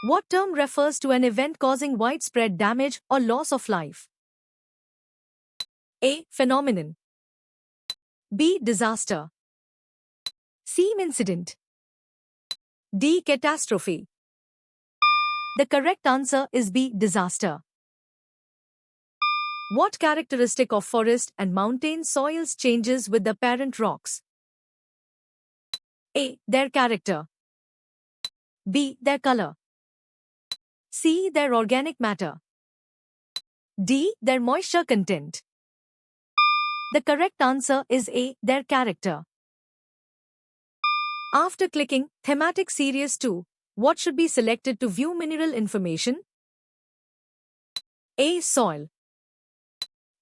What term refers to an event causing widespread damage or loss of life? A. Phenomenon. B. Disaster. C. Incident. D. Catastrophe. The correct answer is B. Disaster. What characteristic of forest and mountain soils changes with the parent rocks? A. Their character. B. Their color. C. Their organic matter. D. Their moisture content. The correct answer is A. Their character. After clicking Thematic Series 2, what should be selected to view mineral information? A. Soil.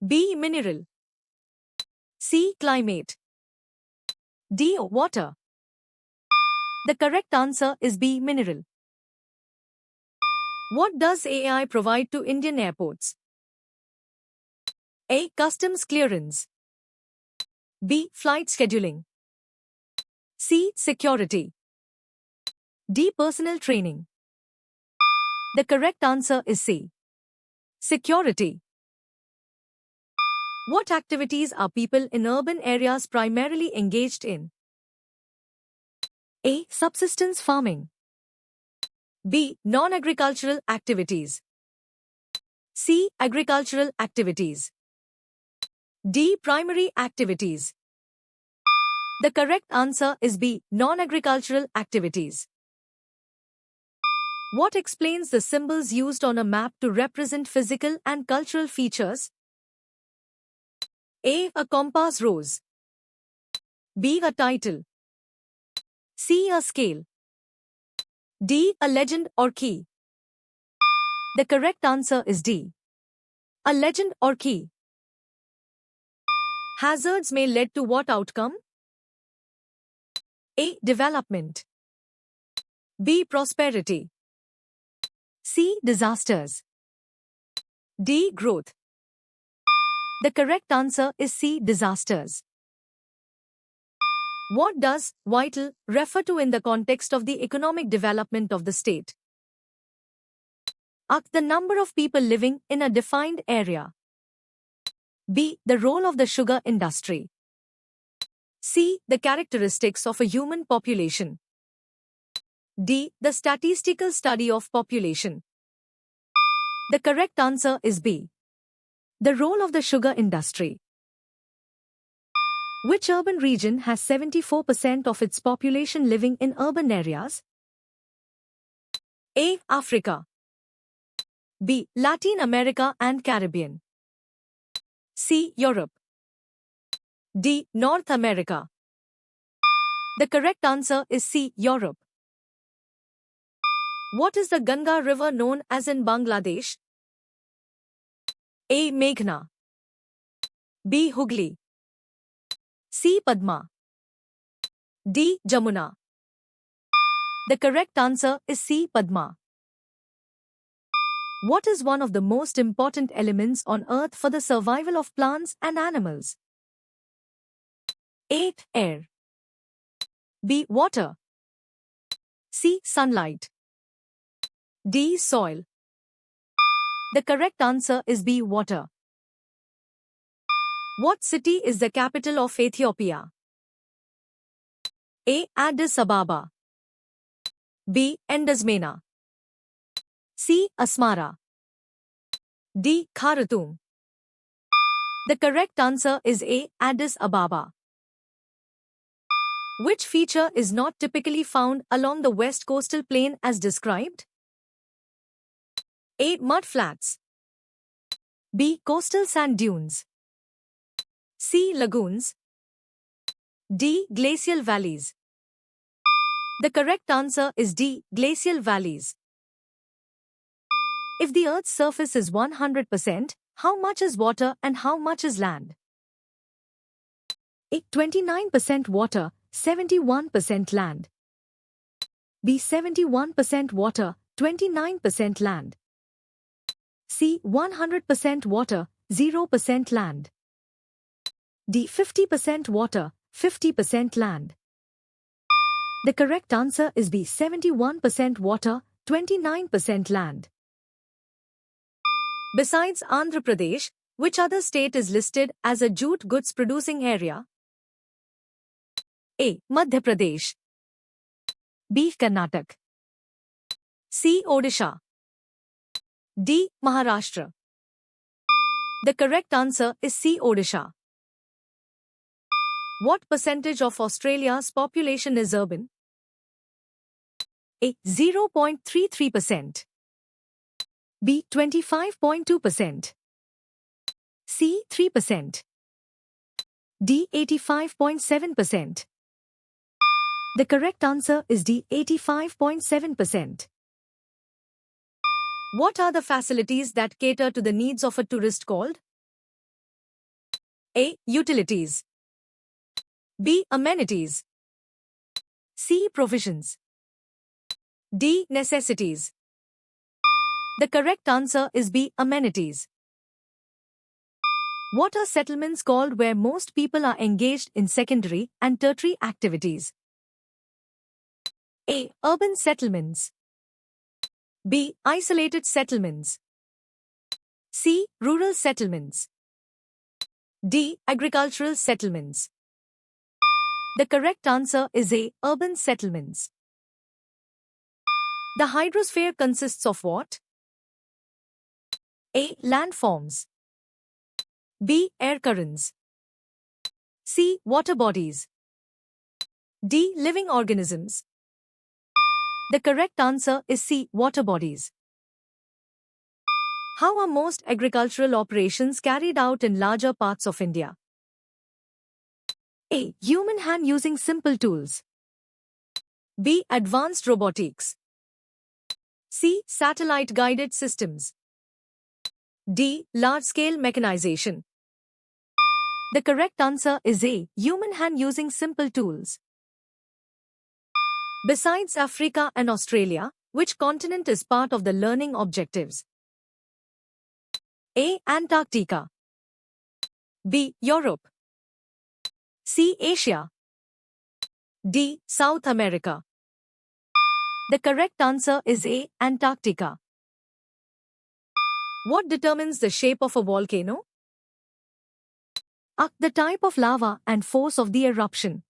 B. Mineral. C. Climate. D. Water. The correct answer is B. Mineral. What does AI provide to Indian airports? A. Customs clearance. B. Flight scheduling. C. Security. D. Personal training. The correct answer is C. Security. What activities are people in urban areas primarily engaged in? A. Subsistence farming. B. Non-agricultural activities. C. Agricultural activities. D. Primary activities. The correct answer is B. Non-agricultural activities. What explains the symbols used on a map to represent physical and cultural features? A. A compass rose. B. A title. C. A scale. D. A legend or key. The correct answer is D. A legend or key. Hazards may lead to what outcome? A. Development. B. Prosperity. C. Disasters. D. Growth. The correct answer is C. Disasters. What does vital refer to in the context of the economic development of the state? A. The number of people living in a defined area. B. The role of the sugar industry. C. The characteristics of a human population. D. The statistical study of population. The correct answer is B. The role of the sugar industry. Which urban region has 74% of its population living in urban areas? A. Africa. B. Latin America and Caribbean. C. Europe. D. North America. The correct answer is C. Europe. What is the Ganga River known as in Bangladesh? A. Meghna. B. Hooghly. C. Padma. D. Jamuna. The correct answer is C. Padma. What is one of the most important elements on Earth for the survival of plants and animals? A. Air. B. Water. C. Sunlight. D. Soil. The correct answer is B. Water. What city is the capital of Ethiopia? A. Addis Ababa. B. Ndasmena. C. Asmara. D. Khartoum. The correct answer is A. Addis Ababa. Which feature is not typically found along the west coastal plain as described? A. Mudflats. B. Coastal sand dunes. C. Lagoons. D. Glacial valleys. The correct answer is D. Glacial valleys. If the Earth's surface is 100%, how much is water and how much is land? A. 29% water, 71% land. B. 71% water, 29% land. C. 100% water, 0% land. D. 50% water, 50% land. The correct answer is B. 71% water, 29% land. Besides Andhra Pradesh, which other state is listed as a jute goods producing area? A. Madhya Pradesh. B. Karnataka. C. Odisha. D. Maharashtra. The correct answer is C. Odisha. What percentage of Australia's population is urban? A. 0.33%. B. 25.2%. C. 3%. D. 85.7%. The correct answer is D. 85.7%. What are the facilities that cater to the needs of a tourist called? A. Utilities. B. Amenities. C. Provisions. D. Necessities. The correct answer is B. Amenities. What are settlements called where most people are engaged in secondary and tertiary activities? A. Urban settlements. B. Isolated settlements. C. Rural settlements. D. Agricultural settlements. The correct answer is A. Urban settlements. The hydrosphere consists of what? A. Landforms. B. Air currents. C. Water bodies. D. Living organisms. The correct answer is C. Water bodies. How are most agricultural operations carried out in larger parts of India? A. Human hand using simple tools. B. Advanced robotics. C. Satellite guided systems. D. Large-scale mechanization. The correct answer is A. Human hand using simple tools. Besides Africa and Australia, which continent is part of the learning objectives? A. Antarctica. B. Europe. C. Asia. D. South America. The correct answer is A. Antarctica. What determines the shape of a volcano? A. The type of lava and force of the eruption.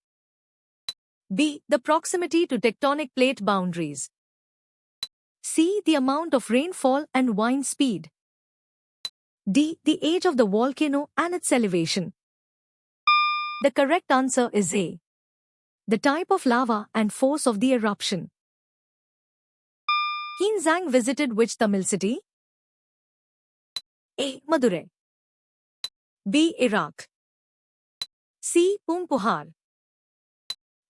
B. The proximity to tectonic plate boundaries. C. The amount of rainfall and wind speed. D. The age of the volcano and its elevation. The correct answer is A. The type of lava and force of the eruption. Qin Zhang visited which Tamil city? A. Madurai. B. Iraq. C. Poompuhar.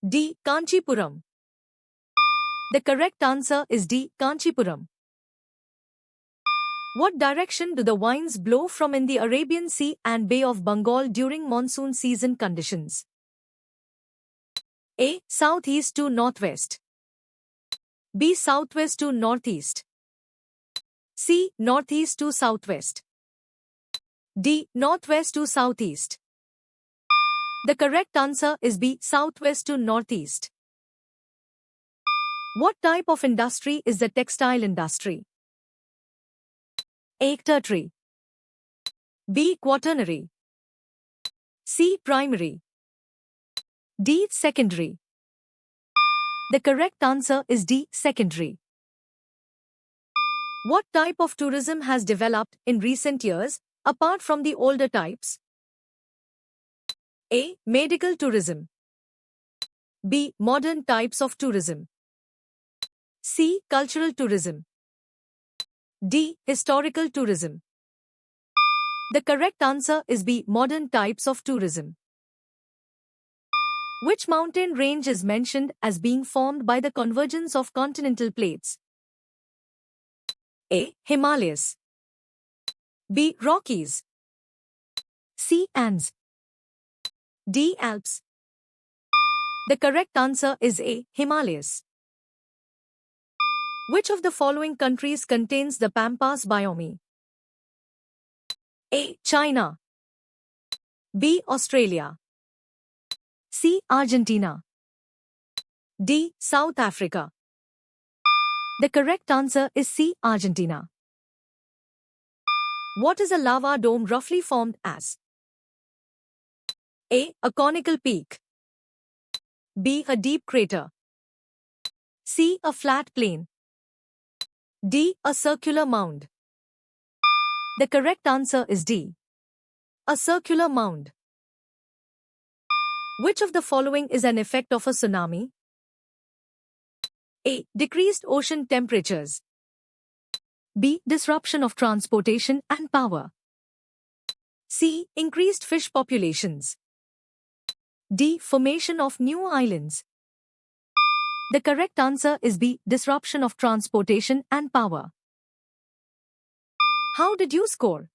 D. Kanchipuram. The correct answer is D. Kanchipuram. What direction do the winds blow from in the Arabian Sea and Bay of Bengal during monsoon season conditions? A. Southeast to northwest. B. Southwest to northeast. C. Northeast to southwest. D. Northwest to southeast. The correct answer is B. Southwest to northeast. What type of industry is the textile industry? A. Tertiary. B. Quaternary. C. Primary. D. Secondary. The correct answer is D. Secondary. What type of tourism has developed in recent years, apart from the older types? A. Medical tourism. B. Modern types of tourism. C. Cultural tourism. D. Historical tourism. The correct answer is B. Modern types of tourism. Which mountain range is mentioned as being formed by the convergence of continental plates? A. Himalayas. B. Rockies. C. Andes. D. Alps. The correct answer is A. Himalayas. Which of the following countries contains the Pampas biome? A. China. B. Australia. C. Argentina. D. South Africa. The correct answer is C. Argentina. What is a lava dome roughly formed as? A. A conical peak. B. A deep crater. C. A flat plain. D. A circular mound. The correct answer is D. A circular mound. Which of the following is an effect of a tsunami? A. Decreased ocean temperatures. B. Disruption of transportation and power. C. Increased fish populations. D. Formation of new islands. The correct answer is B. Disruption of transportation and power. How did you score?